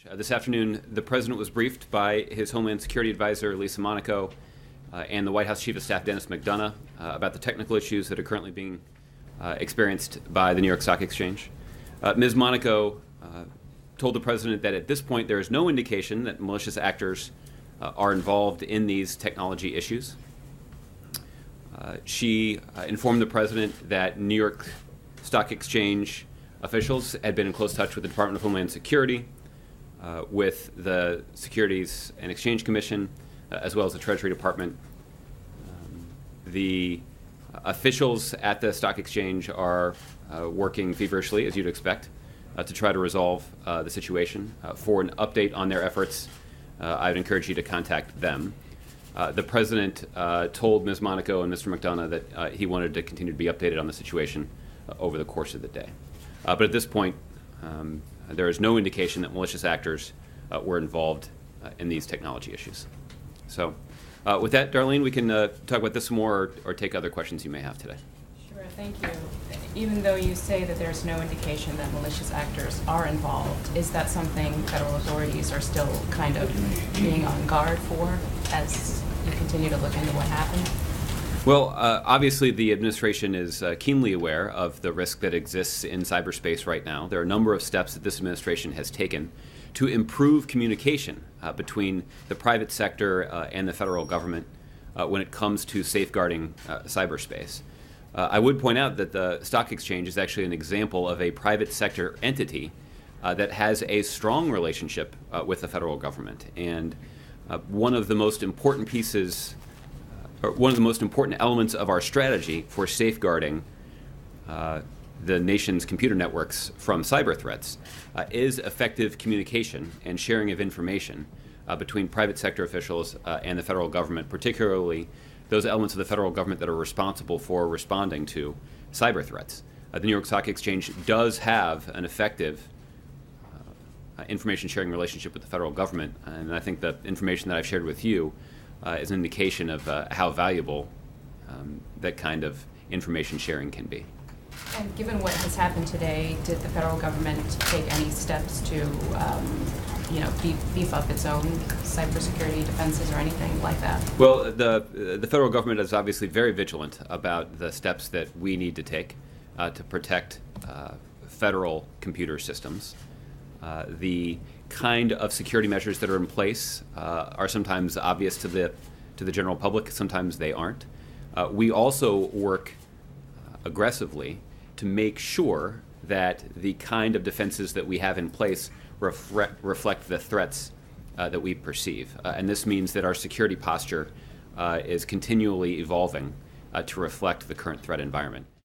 This afternoon, the President was briefed by his Homeland Security Advisor, Lisa Monaco, and the White House Chief of Staff, Dennis McDonough, about the technical issues that are currently being experienced by the New York Stock Exchange. Ms. Monaco told the President that at this point there is no indication that malicious actors are involved in these technology issues. She informed the President that New York Stock Exchange officials had been in close touch with the Department of Homeland Security, with the Securities and Exchange Commission, as well as the Treasury Department. The officials at the Stock Exchange are working feverishly, as you'd expect, to try to resolve the situation. For an update on their efforts, I would encourage you to contact them. The President told Ms. Monaco and Mr. McDonough that he wanted to continue to be updated on the situation over the course of the day. But at this point, there is no indication that malicious actors were involved in these technology issues. So with that, Darlene, we can talk about this some more or take other questions you may have today. Sure, thank you. Even though you say that there's no indication that malicious actors are involved, is that something federal authorities are still kind of being on guard for as you continue to look into what happened? Well, obviously the administration is keenly aware of the risk that exists in cyberspace right now. There are a number of steps that this administration has taken to improve communication between the private sector and the federal government when it comes to safeguarding cyberspace. I would point out that the Stock Exchange is actually an example of a private sector entity that has a strong relationship with the federal government. And one of the most important pieces one of the most important elements of our strategy for safeguarding the nation's computer networks from cyber threats is effective communication and sharing of information between private sector officials and the federal government, particularly those elements of the federal government that are responsible for responding to cyber threats. The New York Stock Exchange does have an effective information sharing relationship with the federal government, and I think the information that I've shared with you is an indication of how valuable that kind of information sharing can be. And given what has happened today, did the federal government take any steps to, beef up its own cybersecurity defenses or anything like that? Well, the federal government is obviously very vigilant about the steps that we need to take to protect federal computer systems. The kind of security measures that are in place are sometimes obvious to the general public, sometimes they aren't. We also work aggressively to make sure that the kind of defenses that we have in place reflect the threats that we perceive. And this means that our security posture is continually evolving to reflect the current threat environment.